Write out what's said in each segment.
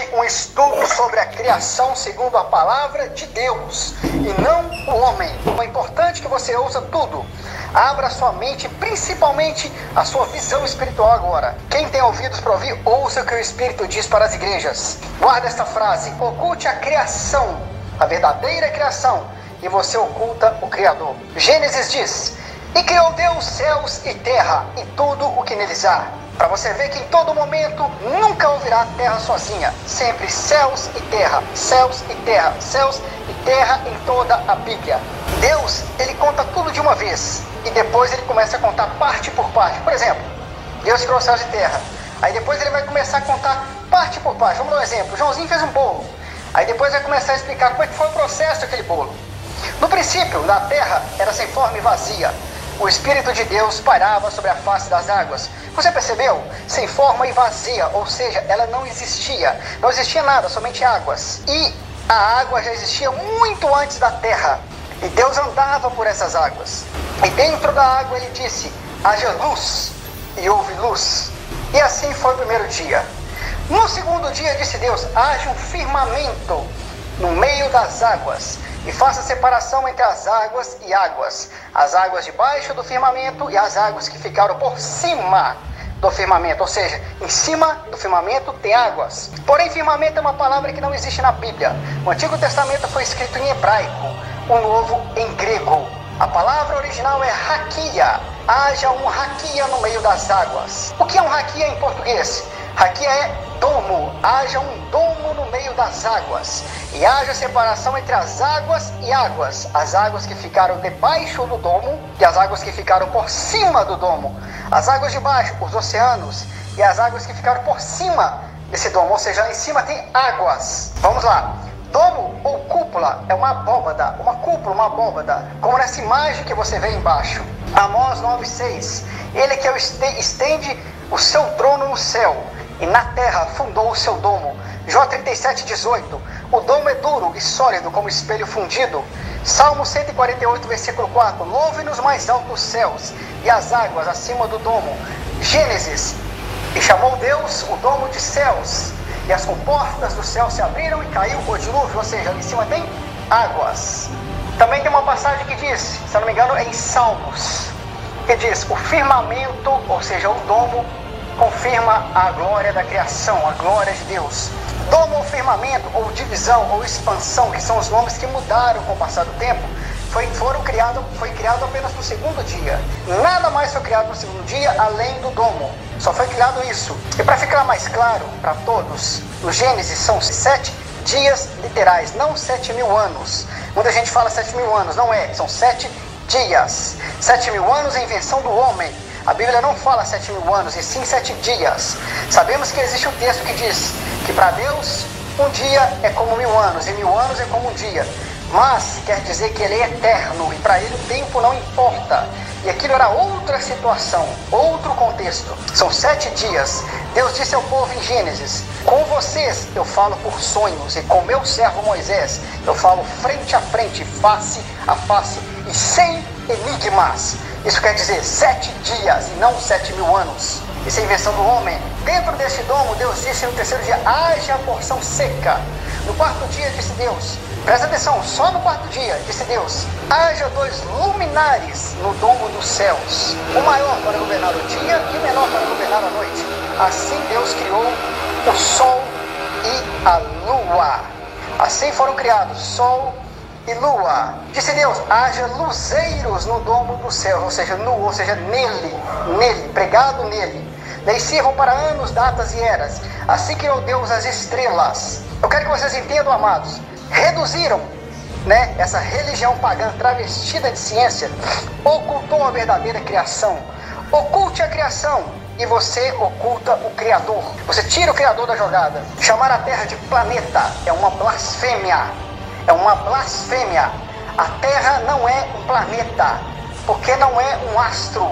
Hoje um estudo sobre a criação segundo a palavra de Deus e não o homem. É importante que você ouça tudo. Abra sua mente, principalmente a sua visão espiritual agora. Quem tem ouvidos para ouvir, ouça o que o Espírito diz para as igrejas. Guarda esta frase: oculte a criação, a verdadeira criação, e você oculta o Criador. Gênesis diz: e criou Deus céus e terra e tudo o que neles há. Para você ver que em todo momento nunca ouvirá terra sozinha. Sempre céus e terra, céus e terra, céus e terra em toda a Bíblia. Deus, ele conta tudo de uma vez e depois ele começa a contar parte por parte. Por exemplo, Deus criou céus e terra. Aí depois ele vai começar a contar parte por parte. Vamos dar um exemplo. Joãozinho fez um bolo. Aí depois vai começar a explicar como é que foi o processo daquele bolo. No princípio, a terra era sem forma e vazia. O Espírito de Deus pairava sobre a face das águas. Você percebeu? Sem forma e vazia, ou seja, ela não existia. Não existia nada, somente águas. E a água já existia muito antes da terra. E Deus andava por essas águas. E dentro da água ele disse: haja luz, e houve luz. E assim foi o primeiro dia. No segundo dia disse Deus: haja um firmamento no meio das águas, e faça separação entre as águas e águas, as águas debaixo do firmamento e as águas que ficaram por cima do firmamento, ou seja, em cima do firmamento tem águas. Porém, firmamento é uma palavra que não existe na Bíblia. O Antigo Testamento foi escrito em hebraico, o Novo em grego. A palavra original é raquia. Haja um raquia no meio das águas. O que é um raquia em português? Raquia é domo. Haja um domo no meio das águas. E haja separação entre as águas e águas. As águas que ficaram debaixo do domo e as águas que ficaram por cima do domo. As águas de baixo, os oceanos, e as águas que ficaram por cima desse domo. Ou seja, lá em cima tem águas. Vamos lá. Domo ou cúpula é uma abóbada, uma cúpula, uma abóbada, como nessa imagem que você vê embaixo. Amós 9,6. Ele que estende o seu trono no céu, e na terra fundou o seu domo. Jó 37,18. O domo é duro e sólido como espelho fundido. Salmo 148, versículo 4. Louve nos mais altos céus e as águas acima do domo. Gênesis. E chamou Deus o domo de céus, e as comportas do céu se abriram e caiu o dilúvio, ou seja, ali em cima tem águas. Também tem uma passagem que diz, se eu não me engano, é em Salmos, que diz: o firmamento, ou seja, o domo, confirma a glória da criação, a glória de Deus. Domo ou firmamento, ou divisão, ou expansão, que são os nomes que mudaram com o passar do tempo, foi criado apenas no segundo dia. Nada mais foi criado no segundo dia além do domo. Só foi criado isso. E para ficar mais claro para todos, no Gênesis são 7 dias literais, não 7.000 anos. Muita gente fala 7.000 anos, não é, são 7 dias. 7.000 anos é a invenção do homem. A Bíblia não fala 7.000 anos, e sim 7 dias. Sabemos que existe um texto que diz que para Deus um dia é como 1.000 anos, e 1.000 anos é como um dia. Mas quer dizer que ele é eterno, e para ele o tempo não importa. E aquilo era outra situação, outro contexto. São 7 dias. Deus disse ao povo em Gênesis: com vocês eu falo por sonhos, e com meu servo Moisés eu falo frente a frente, face a face, e sem enigmas. Isso quer dizer 7 dias e não 7.000 anos. Isso é a invenção do homem. Dentro deste domo, Deus disse no terceiro dia: haja a porção seca. No quarto dia disse Deus, presta atenção, só no quarto dia disse Deus: haja 2 luminares no domo dos céus, o maior para governar o dia e o menor para governar a noite. Assim Deus criou o sol e a lua. Assim foram criados sol e lua. Disse Deus: haja luzeiros no domo do céu, ou seja, nele, pregado nele. Daí sirvam para anos, datas e eras. Assim criou Deus as estrelas. Eu quero que vocês entendam, amados. Reduziram, essa religião pagã travestida de ciência, ocultou a verdadeira criação. Oculte a criação e você oculta o Criador. Você tira o Criador da jogada. Chamar a Terra de planeta é uma blasfêmia. É uma blasfêmia. A Terra não é um planeta, porque não é um astro.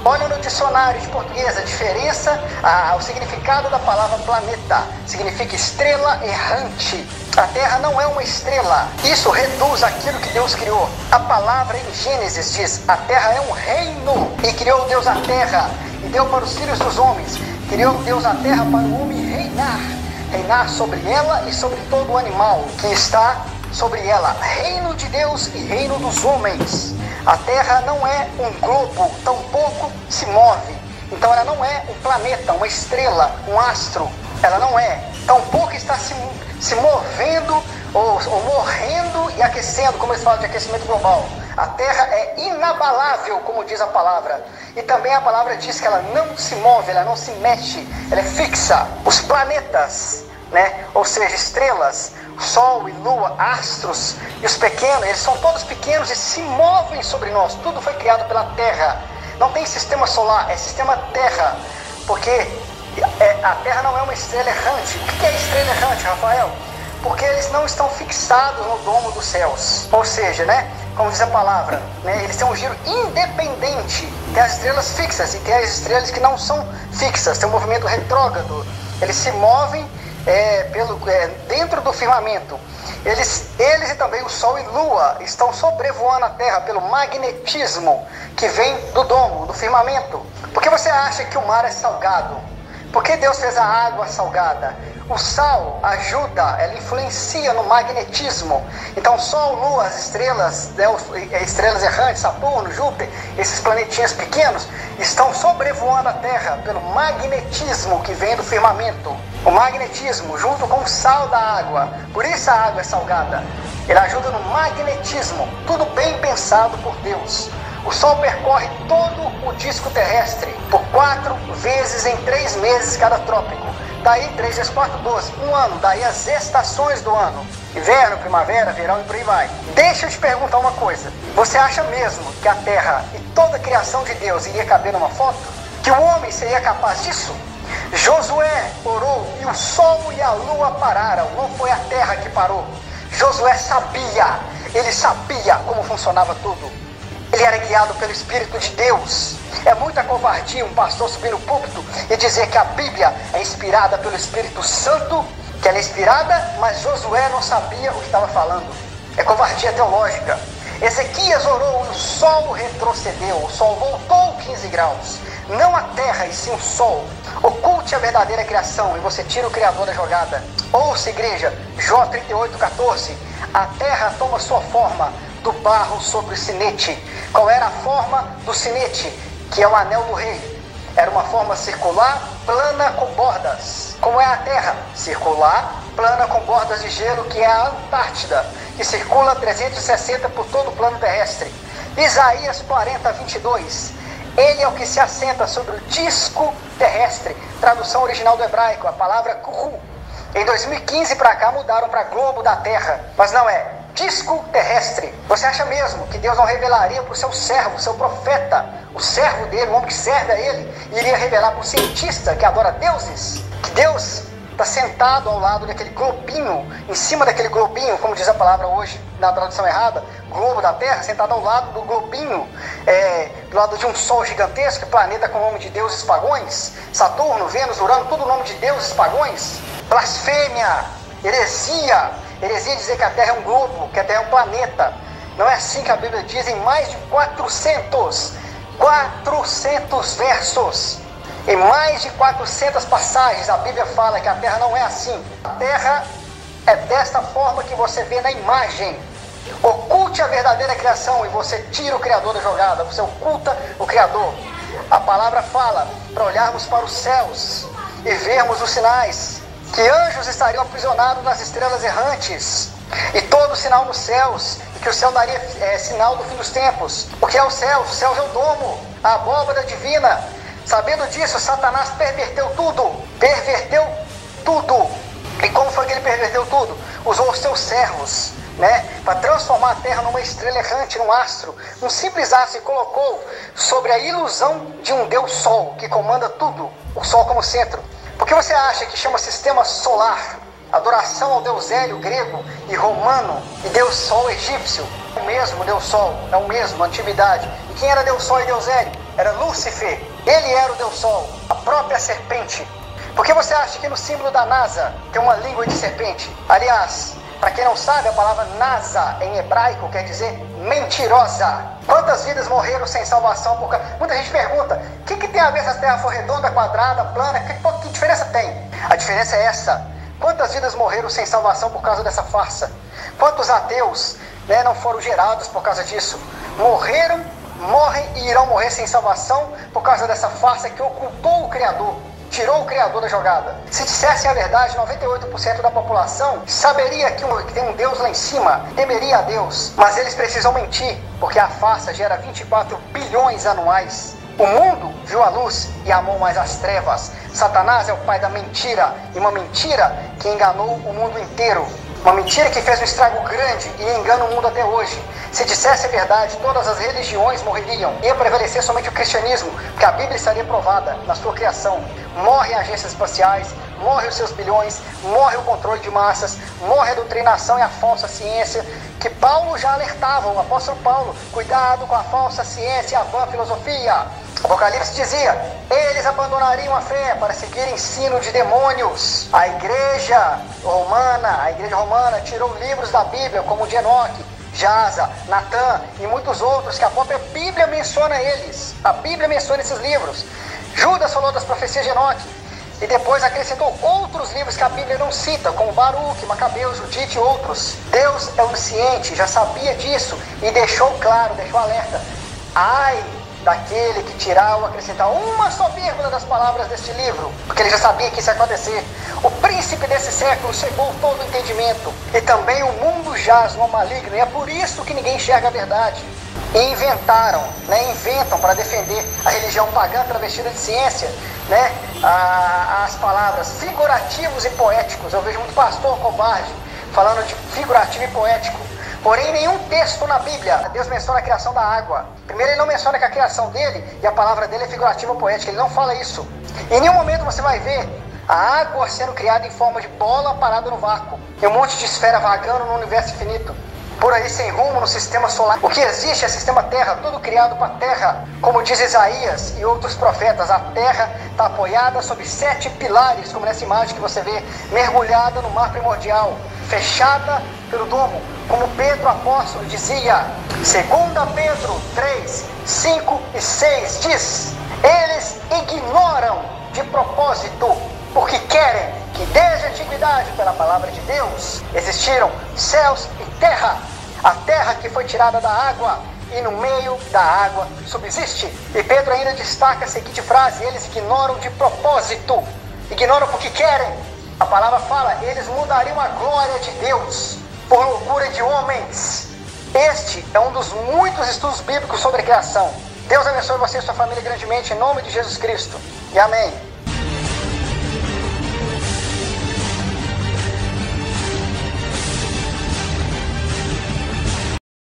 Olha no dicionário de português a diferença, o significado da palavra planeta. Significa estrela errante. A Terra não é uma estrela. Isso reduz aquilo que Deus criou. A palavra em Gênesis diz: a Terra é um reino. E criou Deus a Terra e deu para os filhos dos homens. Criou Deus a Terra para o homem reinar. reinar sobre ela e sobre todo o animal que está sobre ela. Reino de Deus e reino dos homens. A Terra não é um globo, tampouco se move. Então ela não é um planeta, uma estrela, um astro. Ela não é. Tampouco está se movendo ou morrendo e aquecendo, como eles falam de aquecimento global. A Terra é inabalável, como diz a palavra. E também a palavra diz que ela não se move, ela não se mexe, ela é fixa. Os planetas, ou seja, estrelas, Sol e Lua, astros e os pequenos, eles são todos pequenos e se movem sobre nós. Tudo foi criado pela Terra. Não tem sistema solar, é sistema Terra. Porque a Terra não é uma estrela errante. O que é estrela errante, Rafael? Porque eles não estão fixados no domo dos céus. Ou seja, como diz a palavra, eles têm um giro independente. Tem as estrelas fixas e tem as estrelas que não são fixas. Tem um movimento retrógrado. Eles se movem dentro do firmamento. Eles e também o Sol e Lua estão sobrevoando a Terra pelo magnetismo que vem do domo, do firmamento. Por que você acha que o mar é salgado? Por que Deus fez a água salgada? O sal ajuda, ela influencia no magnetismo. Então Sol, Lua, as estrelas, estrelas errantes, Saturno, Júpiter, esses planetinhas pequenos, estão sobrevoando a Terra pelo magnetismo que vem do firmamento. O magnetismo junto com o sal da água. Por isso a água é salgada. Ele ajuda no magnetismo. Tudo bem pensado por Deus. O Sol percorre todo o disco terrestre por 4 vezes em 3 meses cada trópico. Daí 3 vezes 4, 12, um ano. Daí as estações do ano. Inverno, primavera, verão e por aí vai. Deixa eu te perguntar uma coisa. Você acha mesmo que a Terra e toda a criação de Deus iria caber numa foto? Que o homem seria capaz disso? Josué orou e o Sol e a Lua pararam. Não foi a Terra que parou. Josué sabia. Ele sabia como funcionava tudo. Ele era guiado pelo Espírito de Deus. É muita covardia um pastor subir no púlpito e dizer que a Bíblia é inspirada pelo Espírito Santo, que ela é inspirada, mas Josué não sabia o que estava falando. É covardia teológica. Ezequias orou e o sol retrocedeu. O sol voltou 15 graus. Não a terra, e sim o sol. Oculte a verdadeira criação e você tira o Criador da jogada. Ouça, igreja, Jó 38:14. A terra toma sua forma do barro sobre o sinete. Qual era a forma do sinete? Que é o anel do rei. Era uma forma circular, plana, com bordas. Como é a Terra? Circular, plana, com bordas de gelo, que é a Antártida, que circula 360 por todo o plano terrestre. Isaías 40:22. Ele é o que se assenta sobre o disco terrestre. Tradução original do hebraico, a palavra kuhu. Em 2015 para cá mudaram para globo da Terra, mas não é. Disco terrestre. Você acha mesmo que Deus não revelaria para o seu servo, seu profeta, o servo dele, o homem que serve a ele, iria revelar para o cientista que adora deuses? Que Deus está sentado ao lado daquele globinho, em cima daquele globinho, como diz a palavra hoje, na tradução errada, globo da Terra, sentado ao lado do globinho, do lado de um sol gigantesco, planeta com o nome de deuses pagões, Saturno, Vênus, Urano, tudo o nome de deuses pagões. Blasfêmia, heresia. Heresia é dizer que a Terra é um globo, que a Terra é um planeta. Não é assim que a Bíblia diz em mais de 400 versos. Em mais de 400 passagens a Bíblia fala que a Terra não é assim. A Terra é desta forma que você vê na imagem. Oculte a verdadeira criação e você tira o Criador da jogada. Você oculta o Criador. A palavra fala para olharmos para os céus e vermos os sinais. Que anjos estariam aprisionados nas estrelas errantes, e todo sinal nos céus, e que o céu daria sinal do fim dos tempos. O que é o céu? O céu é o domo, a abóbada divina. Sabendo disso, Satanás perverteu tudo. E como foi que ele perverteu tudo? Usou os seus servos, para transformar a terra numa estrela errante, num astro, um simples astro, e colocou sobre a ilusão de um Deus Sol, que comanda tudo, o Sol como centro. Por que você acha que chama sistema solar? Adoração ao Deus Hélio, grego e romano, e Deus Sol egípcio. É o mesmo Deus Sol, é o mesmo, antiguidade. E quem era Deus Sol e Deus Hélio? Era Lúcifer. Ele era o Deus Sol, a própria serpente. Por que você acha que no símbolo da NASA tem uma língua de serpente? Aliás, para quem não sabe, a palavra NASA em hebraico quer dizer mentirosa. Quantas vidas morreram sem salvação? Muita gente pergunta, o que tem a ver se a Terra for redonda, quadrada, plana? Que diferença tem? A diferença é essa. Quantas vidas morreram sem salvação por causa dessa farsa? Quantos ateus, não foram gerados por causa disso? Morreram, morrem e irão morrer sem salvação por causa dessa farsa que ocultou o Criador, tirou o Criador da jogada. Se dissessem a verdade, 98% da população saberia que tem um Deus lá em cima, temeria a Deus. Mas eles precisam mentir, porque a farsa gera 24 bilhões anuais. O mundo viu a luz e amou mais as trevas. Satanás é o pai da mentira, e uma mentira que enganou o mundo inteiro. Uma mentira que fez um estrago grande e engana o mundo até hoje. Se dissesse a verdade, todas as religiões morreriam. Ia prevalecer somente o cristianismo, porque a Bíblia estaria provada na sua criação. Morrem agências espaciais, morrem os seus bilhões, morre o controle de massas, morre a doutrinação e a falsa ciência, que Paulo já alertava, o apóstolo Paulo, cuidado com a falsa ciência e a vã filosofia. Apocalipse dizia, eles abandonariam a fé para seguir ensino de demônios. A igreja romana tirou livros da Bíblia, como o de Enoque, Jasa, Natã e muitos outros, que a própria Bíblia menciona eles. A Bíblia menciona esses livros. Judas falou das profecias de Enoque, e depois acrescentou outros livros que a Bíblia não cita, como Baruque, Macabeus, Judite e outros. Deus é onisciente, já sabia disso, e deixou claro, deixou alerta. Ai daquele que tirar ou acrescentar uma só vírgula das palavras deste livro, porque ele já sabia que isso ia acontecer. O príncipe desse século cegou todo o entendimento, e também o mundo jaz no maligno, e é por isso que ninguém enxerga a verdade. E inventam para defender a religião pagã travestida de ciência, as palavras figurativos e poéticos. Eu vejo muito pastor covarde falando de figurativo e poético. Porém, nenhum texto na Bíblia, Deus menciona a criação da água. Primeiro, ele não menciona que a criação dele e a palavra dele é figurativa ou poética. Ele não fala isso. Em nenhum momento você vai ver a água sendo criada em forma de bola parada no vácuo. E um monte de esfera vagando no universo infinito. Por aí, sem rumo no sistema solar. O que existe é o sistema Terra, tudo criado para a Terra. Como diz Isaías e outros profetas, a Terra está apoiada sobre 7 pilares, como nessa imagem que você vê, mergulhada no mar primordial, fechada pelo domo. Como Pedro apóstolo dizia, 2 Pedro 3, 5 e 6 diz, eles ignoram de propósito, porque querem que desde a antiguidade, pela palavra de Deus, existiram céus e terra, a terra que foi tirada da água, e no meio da água subsiste. E Pedro ainda destaca a seguinte frase, eles ignoram de propósito, ignoram porque querem. A palavra fala, eles mudariam a glória de Deus por loucura de homens. Este é um dos muitos estudos bíblicos sobre a criação. Deus abençoe você e sua família grandemente, em nome de Jesus Cristo. E amém.